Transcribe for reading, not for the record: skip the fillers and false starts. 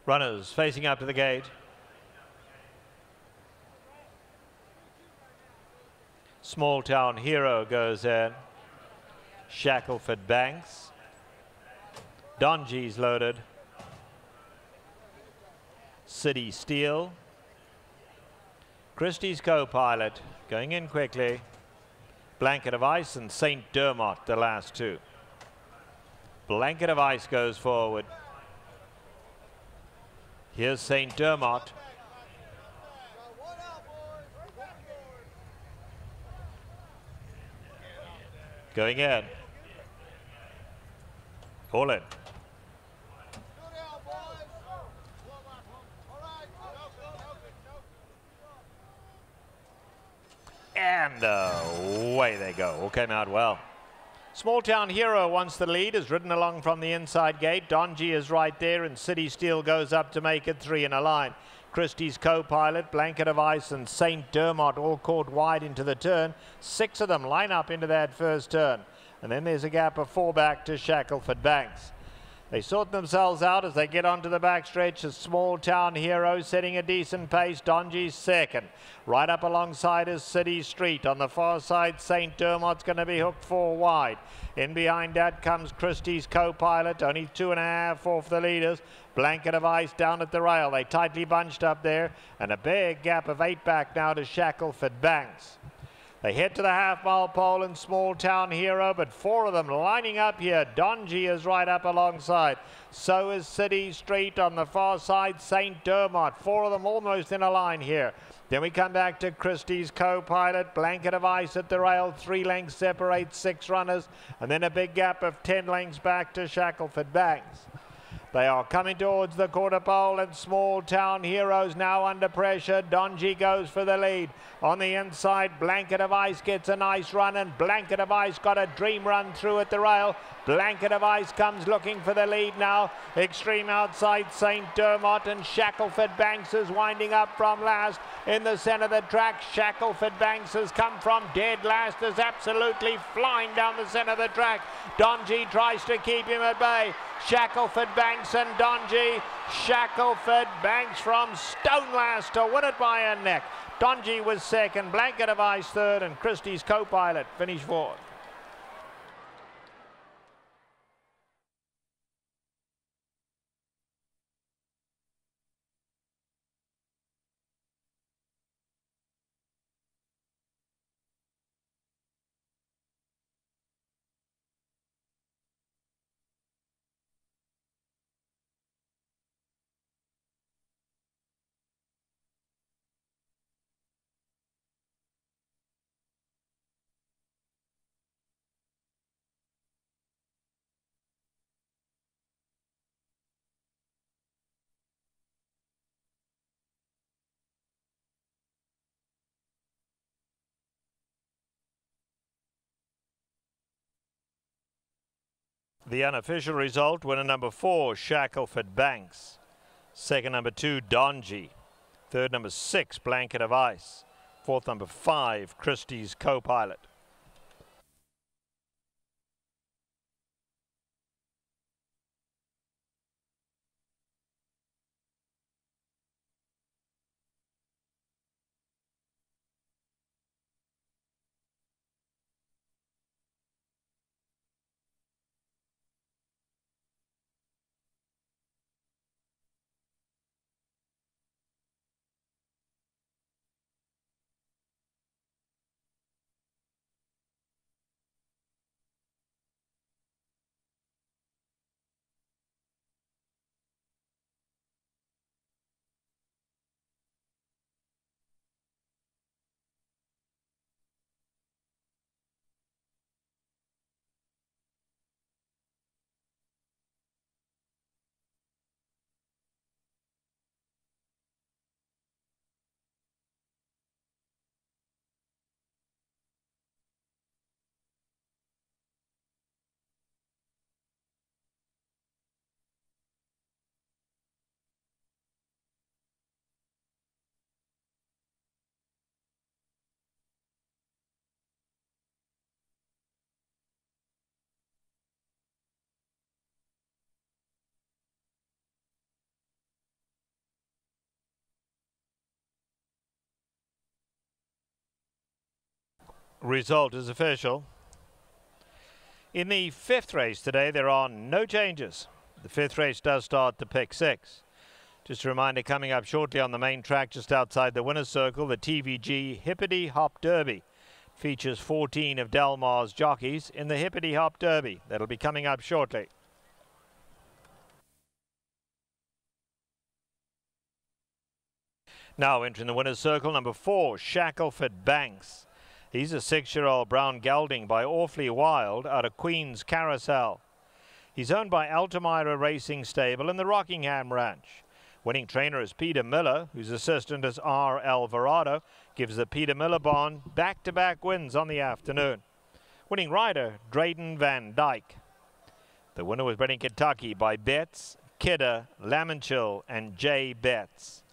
Runners facing up to the gate. Small Town Hero goes in. Shackleford Banks. Donji's loaded. City Steel. Kristi's Copilot going in quickly. Blanket of Ice and St. Dermot, the last two. Blanket of Ice goes forward. Here's St. Dermot. Going in. All in. And away they go. All came out well. Small Town Hero wants the lead, is ridden along from the inside gate. Donji is right there, and City Steel goes up to make it 3 in a line. Kristi's Copilot, Blanket of Ice, and St. Dermot all caught wide into the turn. 6 of them line up into that first turn. And then there's a gap of 4 back to Shackleford Banks. They sort themselves out as they get onto the backstretch. A Small Town Hero setting a decent pace. Donji's second. Right up alongside is City Street. On the far side, St. Dermot's going to be hooked 4 wide. In behind that comes Kristi's Copilot. Only 2.5 off the leaders. Blanket of Ice down at the rail. They tightly bunched up there. And a big gap of 8 back now to Shackleford Banks. They head to the half-mile pole in Small Town Hero, but 4 of them lining up here. Donji is right up alongside. So is City Street on the far side. St. Dermot, 4 of them almost in a line here. Then we come back to Kristi's Copilot. Blanket of Ice at the rail. 3 lengths separate 6 runners. And then a big gap of 10 lengths back to Shackleford Banks. They are coming towards the quarter pole, and Small Town Heroes now under pressure. Donji goes for the lead. On the inside, Blanket of Ice gets a nice run, and Blanket of Ice got a dream run through at the rail. Blanket of Ice comes looking for the lead now. Extreme outside, St. Dermot, and Shackleford Banks is winding up from last. In the centre of the track, Shackleford Banks has come from dead last, is absolutely flying down the centre of the track. Donji tries to keep him at bay. Shackleford Banks and Donji. Shackleford Banks from stone last to win it by a neck. Donji was second, Blanket of Ice third, and Kristi's Copilot finished fourth. The unofficial result, winner number 4, Shackleford Banks. Second, number 2, Donji. Third, number 6, Blanket of Ice. Fourth, number 5, Kristi's Copilot. Result is official. In the 5th race today, there are no changes. The 5th race does start the pick 6. Just a reminder, coming up shortly on the main track just outside the winner's circle, the TVG Hippity Hop Derby. Features 14 of Delmar's jockeys in the Hippity Hop Derby. That'll be coming up shortly. Now entering the winner's circle, number 4, Shackleford Banks. He's a 6-year-old brown gelding by Awfully Wild out of Queen's Carousel. He's owned by Altamira Racing Stable and the Rockingham Ranch. Winning trainer is Peter Miller, whose assistant is R. Alvarado, gives the Peter Miller barn back-to-back wins on the afternoon. Winning rider, Drayden Van Dyke. The winner was bred in Kentucky by Betts, Kidder, Lamanchill and Jay Betts.